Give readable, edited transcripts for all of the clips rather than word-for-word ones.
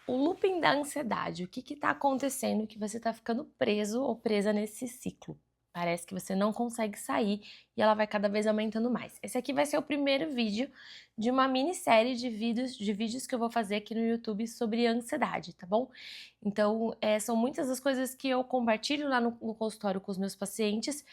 O looping da ansiedade, o que está acontecendo que você está ficando preso ou presa nesse ciclo? Parece que você não consegue sair e ela vai cada vez aumentando mais. Esse aqui vai ser o primeiro vídeo de uma minissérie de vídeos que eu vou fazer aqui no YouTube sobre ansiedade, tá bom? Então, são muitas das coisas que eu compartilho lá no consultório com os meus pacientes,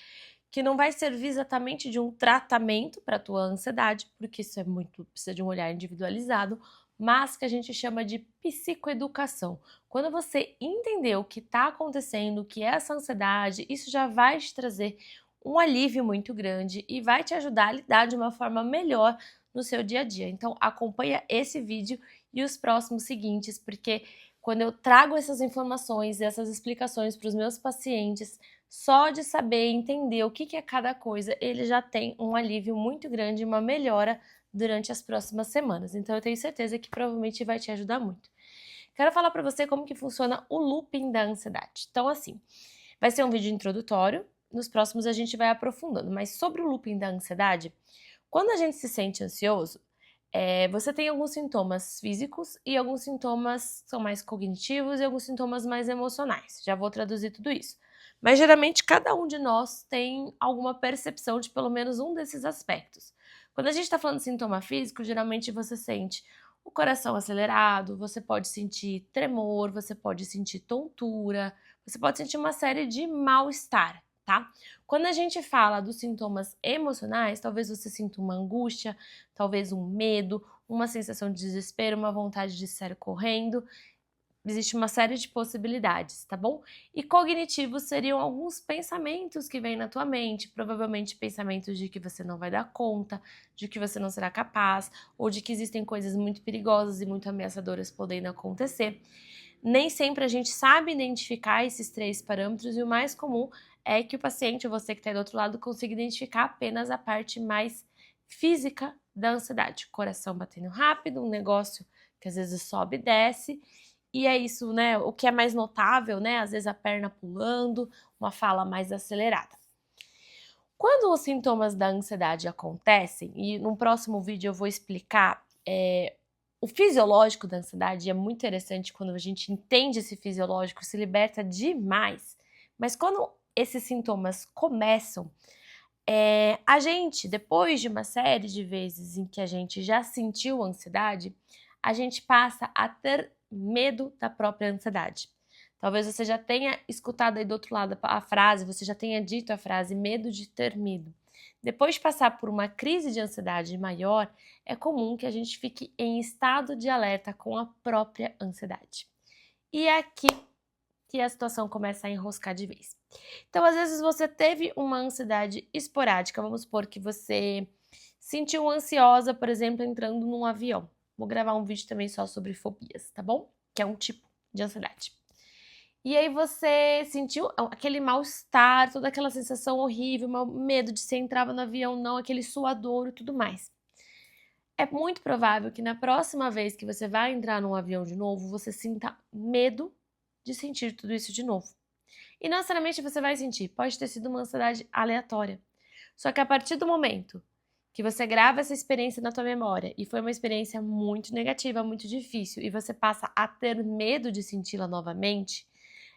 que não vai servir exatamente de um tratamento para a tua ansiedade, porque isso precisa de um olhar individualizado, mas que a gente chama de psicoeducação. Quando você entender o que está acontecendo, o que é essa ansiedade, isso já vai te trazer um alívio muito grande e vai te ajudar a lidar de uma forma melhor no seu dia a dia. Então acompanha esse vídeo e os próximos seguintes, porque quando eu trago essas informações e essas explicações para os meus pacientes, só de saber entender o que é cada coisa, ele já tem um alívio muito grande, uma melhora durante as próximas semanas. Então eu tenho certeza que provavelmente vai te ajudar muito. Quero falar para você como que funciona o looping da ansiedade. Então assim, vai ser um vídeo introdutório, nos próximos a gente vai aprofundando, mas sobre o looping da ansiedade, quando a gente se sente ansioso, você tem alguns sintomas físicos e alguns sintomas são mais cognitivos e alguns sintomas mais emocionais. Já vou traduzir tudo isso. Mas geralmente cada um de nós tem alguma percepção de pelo menos um desses aspectos. Quando a gente está falando de sintoma físico, geralmente você sente o coração acelerado, você pode sentir tremor, você pode sentir tontura, você pode sentir uma série de mal-estar, tá? Quando a gente fala dos sintomas emocionais, talvez você sinta uma angústia, talvez um medo, uma sensação de desespero, uma vontade de sair correndo. Existe uma série de possibilidades, tá bom? E cognitivos seriam alguns pensamentos que vêm na tua mente, provavelmente pensamentos de que você não vai dar conta, de que você não será capaz, ou de que existem coisas muito perigosas e muito ameaçadoras podendo acontecer. Nem sempre a gente sabe identificar esses três parâmetros e o mais comum é que o paciente, ou você que está aí do outro lado, consiga identificar apenas a parte mais física da ansiedade. Coração batendo rápido, um negócio que às vezes sobe e desce, e é isso, né? O que é mais notável, né? Às vezes a perna pulando, uma fala mais acelerada. Quando os sintomas da ansiedade acontecem, e no próximo vídeo eu vou explicar o fisiológico da ansiedade, é muito interessante quando a gente entende esse fisiológico, se liberta demais. Mas quando esses sintomas começam, a gente, depois de uma série de vezes em que a gente já sentiu ansiedade, a gente passa a ter medo da própria ansiedade. Talvez você já tenha escutado aí do outro lado a frase, você já tenha dito a frase medo de ter medo. Depois de passar por uma crise de ansiedade maior, é comum que a gente fique em estado de alerta com a própria ansiedade. E é aqui que a situação começa a enroscar de vez. Então, às vezes você teve uma ansiedade esporádica, vamos supor que você sentiu ansiosa, por exemplo, entrando num avião. Vou gravar um vídeo também só sobre fobias, tá bom? Que é um tipo de ansiedade. E aí você sentiu aquele mal-estar, toda aquela sensação horrível, medo de se entrava no avião, não, aquele suador e tudo mais. É muito provável que na próxima vez que você vai entrar num avião de novo, você sinta medo de sentir tudo isso de novo. E não necessariamente você vai sentir, pode ter sido uma ansiedade aleatória. Só que a partir do momento que você grava essa experiência na tua memória e foi uma experiência muito negativa, muito difícil, e você passa a ter medo de senti-la novamente,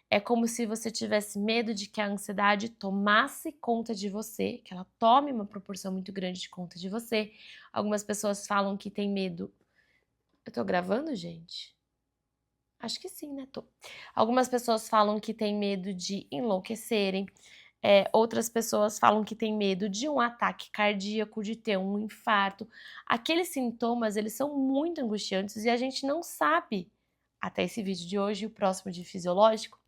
é como se você tivesse medo de que a ansiedade tomasse conta de você, que ela tome uma proporção muito grande de conta de você. Algumas pessoas falam que tem medo. Eu tô gravando, gente? Acho que sim, né? Tô. Algumas pessoas falam que tem medo de enlouquecerem. Outras pessoas falam que tem medo de um ataque cardíaco, de ter um infarto. Aqueles sintomas, eles são muito angustiantes e a gente não sabe, até esse vídeo de hoje e o próximo de fisiológico,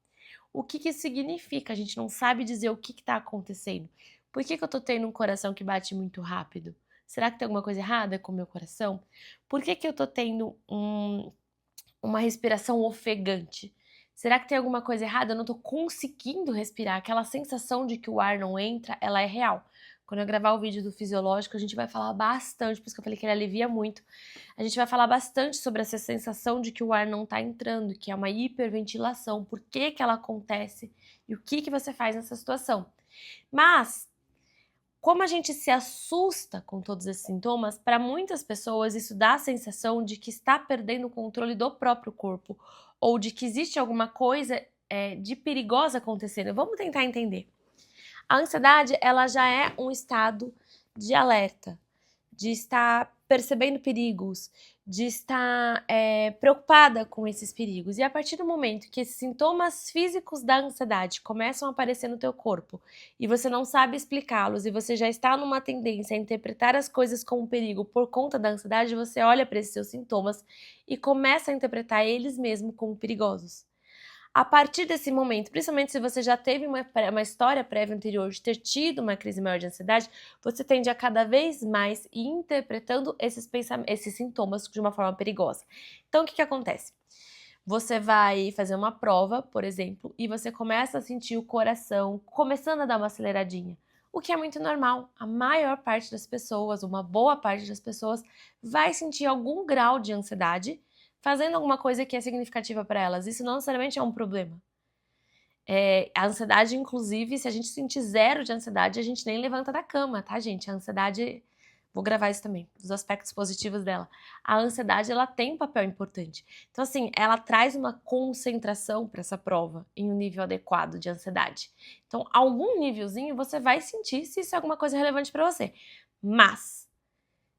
o que isso significa. A gente não sabe dizer o que está acontecendo. Por que eu tô tendo um coração que bate muito rápido? Será que tem alguma coisa errada com o meu coração? Por que eu tô tendo uma respiração ofegante? Será que tem alguma coisa errada? Eu não tô conseguindo respirar. Aquela sensação de que o ar não entra, ela é real. Quando eu gravar o vídeo do fisiológico, a gente vai falar bastante, por isso que eu falei que ele alivia muito. A gente vai falar bastante sobre essa sensação de que o ar não tá entrando, que é uma hiperventilação, por que ela acontece e o que você faz nessa situação. Mas Como a gente se assusta com todos esses sintomas, para muitas pessoas isso dá a sensação de que está perdendo o controle do próprio corpo ou de que existe alguma coisa de perigosa acontecendo. Vamos tentar entender. A ansiedade, ela já é um estado de alerta, de estar percebendo perigos, de estar preocupada com esses perigos. E a partir do momento que esses sintomas físicos da ansiedade começam a aparecer no teu corpo e você não sabe explicá-los e você já está numa tendência a interpretar as coisas como perigo por conta da ansiedade, você olha para esses seus sintomas e começa a interpretar eles mesmos como perigosos. A partir desse momento, principalmente se você já teve uma história prévia anterior de ter tido uma crise maior de ansiedade, você tende a cada vez mais ir interpretando esses sintomas de uma forma perigosa. Então, o que acontece? Você vai fazer uma prova, por exemplo, e você começa a sentir o coração começando a dar uma aceleradinha. O que é muito normal. A maior parte das pessoas, uma boa parte das pessoas, vai sentir algum grau de ansiedade fazendo alguma coisa que é significativa para elas. Isso não necessariamente é um problema. A ansiedade, inclusive, se a gente sentir 0 de ansiedade, a gente nem levanta da cama, tá, gente? A ansiedade, vou gravar isso também, os aspectos positivos dela. A ansiedade, ela tem um papel importante. Então, assim, ela traz uma concentração para essa prova em um nível adequado de ansiedade. Então, algum nívelzinho você vai sentir se isso é alguma coisa relevante para você. Mas,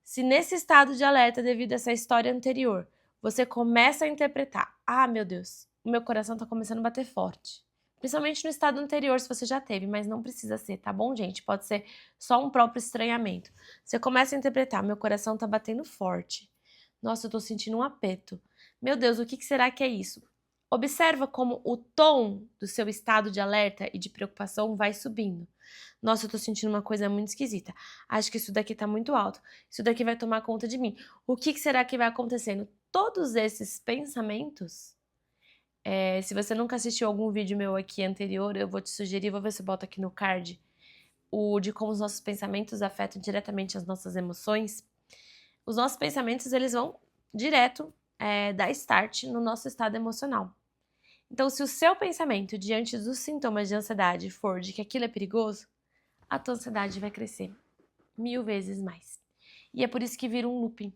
se nesse estado de alerta devido a essa história anterior, você começa a interpretar, ah, meu Deus, o meu coração tá começando a bater forte. Principalmente no estado anterior, se você já teve, mas não precisa ser, tá bom, gente? Pode ser só um próprio estranhamento. Você começa a interpretar, meu coração tá batendo forte. Nossa, eu tô sentindo um aperto. Meu Deus, o que será que é isso? Observa como o tom do seu estado de alerta e de preocupação vai subindo. Nossa, eu tô sentindo uma coisa muito esquisita. Acho que isso daqui tá muito alto. Isso daqui vai tomar conta de mim. O que será que vai acontecendo? Todos esses pensamentos, se você nunca assistiu algum vídeo meu aqui anterior, eu vou te sugerir, vou ver se eu boto aqui no card, o de como os nossos pensamentos afetam diretamente as nossas emoções. Os nossos pensamentos, eles vão direto dar start no nosso estado emocional. Então, se o seu pensamento diante dos sintomas de ansiedade for de que aquilo é perigoso, a tua ansiedade vai crescer 1000 vezes mais. E é por isso que vira um looping.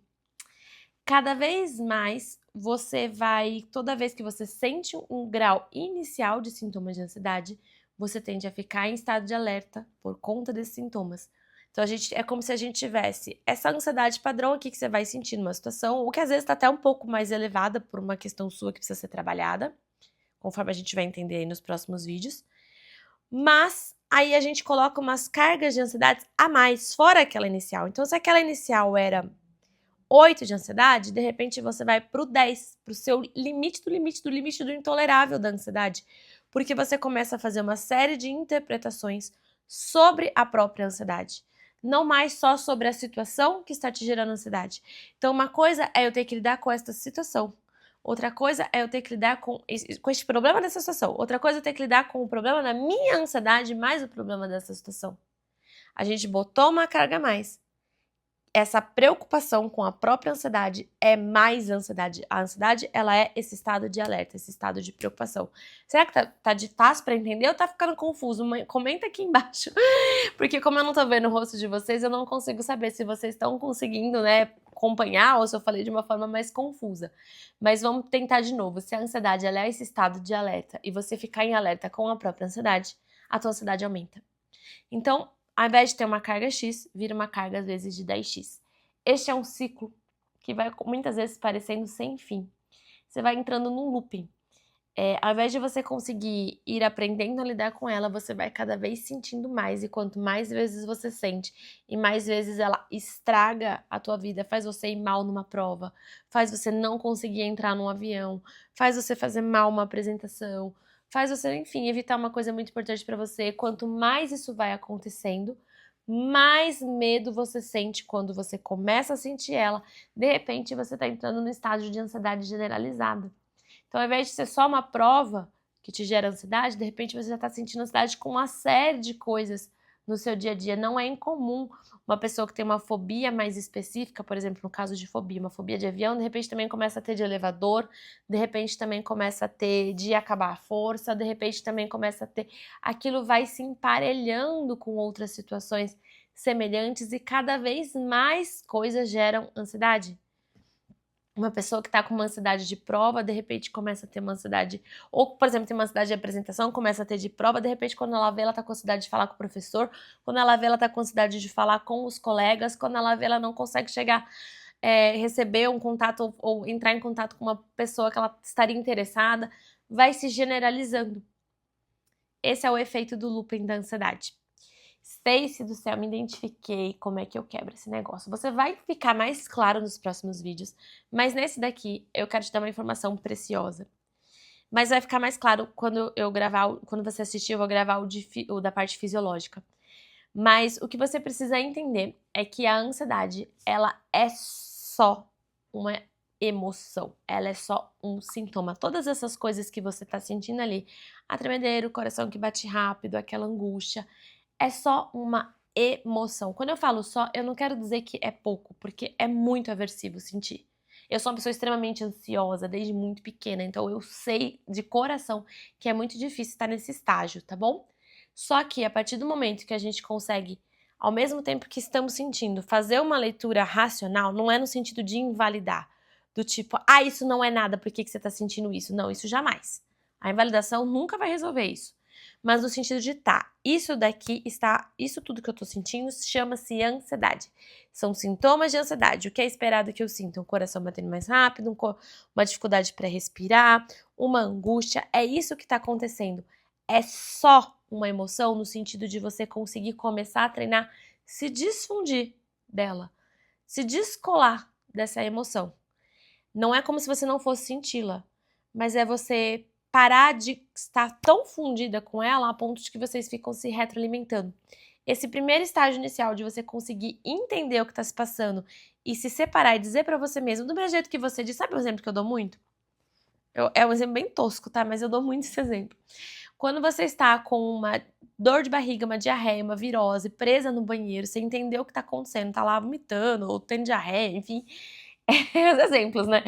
Cada vez mais você vai, toda vez que você sente um grau inicial de sintomas de ansiedade, você tende a ficar em estado de alerta por conta desses sintomas. Então, é como se a gente tivesse essa ansiedade padrão aqui que você vai sentir numa situação, o que às vezes está até um pouco mais elevada por uma questão sua que precisa ser trabalhada, conforme a gente vai entender aí nos próximos vídeos. Mas aí a gente coloca umas cargas de ansiedade a mais, fora aquela inicial. Então, se aquela inicial era 8 de ansiedade, de repente você vai pro 10, pro seu limite do limite do limite do intolerável da ansiedade. Porque você começa a fazer uma série de interpretações sobre a própria ansiedade. Não mais só sobre a situação que está te gerando ansiedade. Então, uma coisa é eu ter que lidar com esta situação. Outra coisa é eu ter que lidar com este problema dessa situação. Outra coisa é eu ter que lidar com o problema da minha ansiedade mais o problema dessa situação. A gente botou uma carga a mais. Essa preocupação com a própria ansiedade é mais ansiedade. A ansiedade, ela é esse estado de alerta, esse estado de preocupação. Será que tá de fácil para entender ou tá ficando confuso? Comenta aqui embaixo. Porque como eu não tô vendo o rosto de vocês, eu não consigo saber se vocês estão conseguindo, né, acompanhar ou se eu falei de uma forma mais confusa. Mas vamos tentar de novo. Se a ansiedade, ela é esse estado de alerta e você ficar em alerta com a própria ansiedade, a tua ansiedade aumenta. Então, ao invés de ter uma carga X, vira uma carga às vezes de 10x. Este é um ciclo que vai muitas vezes parecendo sem fim. Você vai entrando num looping. Ao invés de você conseguir ir aprendendo a lidar com ela, você vai cada vez sentindo mais. E quanto mais vezes você sente, e mais vezes ela estraga a tua vida, faz você ir mal numa prova, faz você não conseguir entrar num avião, faz você fazer mal uma apresentação, faz você, enfim, evitar uma coisa muito importante para você. Quanto mais isso vai acontecendo, mais medo você sente quando você começa a sentir ela. De repente, você está entrando no estágio de ansiedade generalizada. Então, ao invés de ser só uma prova que te gera ansiedade, de repente você já está sentindo ansiedade com uma série de coisas no seu dia a dia. Não é incomum uma pessoa que tem uma fobia mais específica, por exemplo, no caso de fobia, uma fobia de avião, de repente também começa a ter de elevador, de repente também começa a ter de acabar a força, de repente também começa a ter... Aquilo vai se emparelhando com outras situações. semelhantes e cada vez mais coisas geram ansiedade. Uma pessoa que está com uma ansiedade de prova, de repente começa a ter uma ansiedade, ou, por exemplo, tem uma ansiedade de apresentação, começa a ter de prova, de repente quando ela vê, ela está com ansiedade de falar com o professor, quando ela vê, ela está com ansiedade de falar com os colegas, quando ela vê, ela não consegue chegar, receber um contato ou entrar em contato com uma pessoa que ela estaria interessada, vai se generalizando. Esse é o efeito do looping da ansiedade. Stacy do céu, me identifiquei, como é que eu quebro esse negócio? Você vai ficar mais claro nos próximos vídeos, mas nesse daqui eu quero te dar uma informação preciosa. Mas vai ficar mais claro quando eu gravar, quando você assistir, eu vou gravar o da parte fisiológica. Mas o que você precisa entender é que a ansiedade, ela é só uma emoção, ela é só um sintoma. Todas essas coisas que você tá sentindo ali, a tremedeira, o coração que bate rápido, aquela angústia, é só uma emoção. Quando eu falo só, eu não quero dizer que é pouco, porque é muito aversivo sentir. Eu sou uma pessoa extremamente ansiosa desde muito pequena, então eu sei de coração que é muito difícil estar nesse estágio, tá bom? Só que a partir do momento que a gente consegue, ao mesmo tempo que estamos sentindo, fazer uma leitura racional, não é no sentido de invalidar, do tipo, isso não é nada, por que você está sentindo isso? Não, isso jamais. A invalidação nunca vai resolver isso. Mas no sentido de isso tudo que eu tô sentindo chama-se ansiedade. São sintomas de ansiedade. O que é esperado que eu sinta? Um coração batendo mais rápido, uma dificuldade para respirar, uma angústia. É isso que tá acontecendo. É só uma emoção no sentido de você conseguir começar a treinar, se desfundir dela, se descolar dessa emoção. Não é como se você não fosse senti-la, mas é você parar de estar tão fundida com ela a ponto de que vocês ficam se retroalimentando. Esse primeiro estágio inicial de você conseguir entender o que está se passando e se separar e dizer para você mesmo, do mesmo jeito que você diz, sabe um exemplo que eu dou muito? É um exemplo bem tosco, tá? Mas eu dou muito esse exemplo. Quando você está com uma dor de barriga, uma diarreia, uma virose, presa no banheiro, você entendeu o que está acontecendo, tá lá vomitando ou tendo diarreia, enfim, os exemplos, né?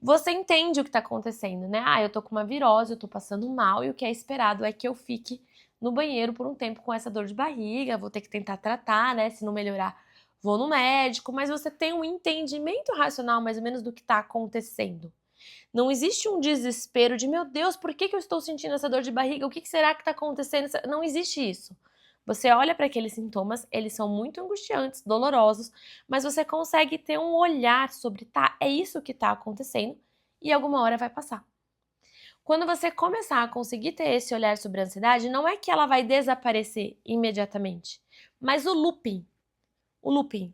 Você entende o que tá acontecendo, né? Eu tô com uma virose, eu tô passando mal e o que é esperado é que eu fique no banheiro por um tempo com essa dor de barriga, vou ter que tentar tratar, né? Se não melhorar, vou no médico, mas você tem um entendimento racional mais ou menos do que tá acontecendo. Não existe um desespero de, meu Deus, por que eu estou sentindo essa dor de barriga? O que será que tá acontecendo? Não existe isso. Você olha para aqueles sintomas, eles são muito angustiantes, dolorosos, mas você consegue ter um olhar sobre, é isso que está acontecendo e alguma hora vai passar. Quando você começar a conseguir ter esse olhar sobre a ansiedade, não é que ela vai desaparecer imediatamente, mas o looping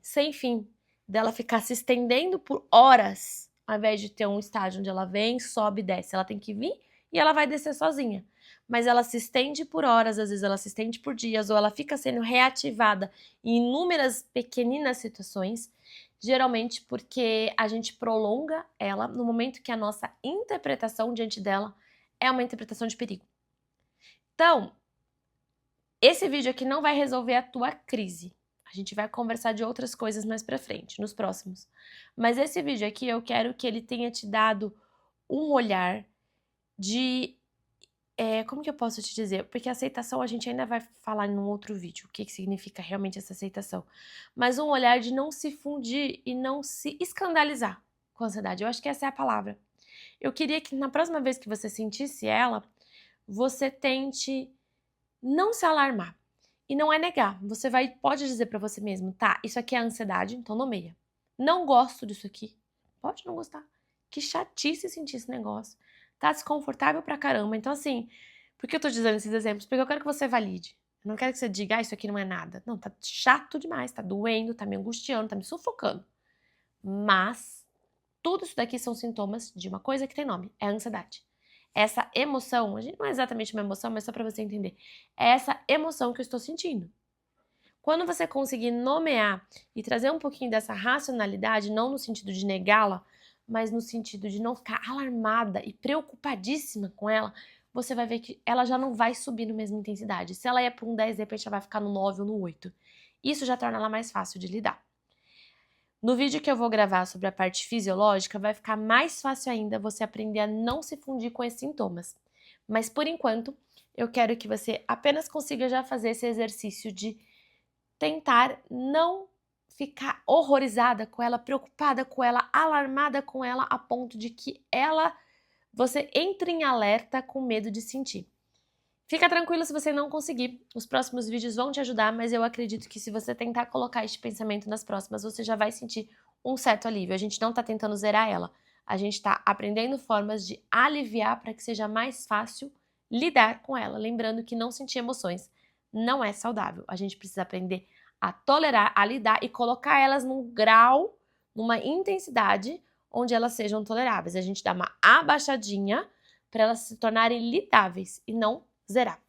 sem fim, dela ficar se estendendo por horas, ao invés de ter um estágio onde ela vem, sobe e desce, ela tem que vir e ela vai descer sozinha. Mas ela se estende por horas, às vezes ela se estende por dias, ou ela fica sendo reativada em inúmeras pequeninas situações, geralmente porque a gente prolonga ela no momento que a nossa interpretação diante dela é uma interpretação de perigo. Então, esse vídeo aqui não vai resolver a tua crise. A gente vai conversar de outras coisas mais pra frente, nos próximos. Mas esse vídeo aqui eu quero que ele tenha te dado um olhar de... como que eu posso te dizer? Porque aceitação a gente ainda vai falar em um outro vídeo, o que significa realmente essa aceitação. Mas um olhar de não se fundir e não se escandalizar com a ansiedade. Eu acho que essa é a palavra. Eu queria que na próxima vez que você sentisse ela, você tente não se alarmar. E não é negar. Você pode dizer pra você mesmo, isso aqui é ansiedade, então nomeia. Não gosto disso aqui. Pode não gostar. Que chatice sentir esse negócio. Tá desconfortável pra caramba. Então, assim, por que eu tô dizendo esses exemplos? Porque eu quero que você valide. Eu não quero que você diga, isso aqui não é nada. Não, tá chato demais, tá doendo, tá me angustiando, tá me sufocando. Mas, tudo isso daqui são sintomas de uma coisa que tem nome, é a ansiedade. Essa emoção, a gente não é exatamente uma emoção, mas só para você entender, é essa emoção que eu estou sentindo. Quando você conseguir nomear e trazer um pouquinho dessa racionalidade, não no sentido de negá-la, mas no sentido de não ficar alarmada e preocupadíssima com ela, você vai ver que ela já não vai subir na mesma intensidade. Se ela é para um 10, de repente ela vai ficar no 9 ou no 8. Isso já torna ela mais fácil de lidar. No vídeo que eu vou gravar sobre a parte fisiológica, vai ficar mais fácil ainda você aprender a não se fundir com esses sintomas. Mas por enquanto, eu quero que você apenas consiga já fazer esse exercício de tentar não ficar horrorizada com ela, preocupada com ela, alarmada com ela, a ponto de que você entre em alerta com medo de sentir. Fica tranquilo se você não conseguir, os próximos vídeos vão te ajudar, mas eu acredito que se você tentar colocar este pensamento nas próximas, você já vai sentir um certo alívio. A gente não tá tentando zerar ela, a gente tá aprendendo formas de aliviar para que seja mais fácil lidar com ela. Lembrando que não sentir emoções não é saudável. A gente precisa aprender a tolerar, a lidar e colocar elas num grau, numa intensidade onde elas sejam toleráveis. A gente dá uma abaixadinha para elas se tornarem lidáveis e não zerar.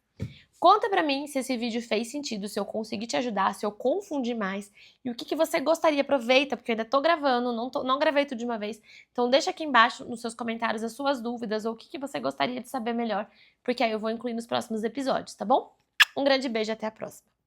Conta pra mim se esse vídeo fez sentido, se eu consegui te ajudar, se eu confundi mais e o que você gostaria. Aproveita, porque eu ainda tô gravando, não gravei tudo de uma vez. Então deixa aqui embaixo nos seus comentários as suas dúvidas ou o que você gostaria de saber melhor, porque aí eu vou incluir nos próximos episódios, tá bom? Um grande beijo e até a próxima.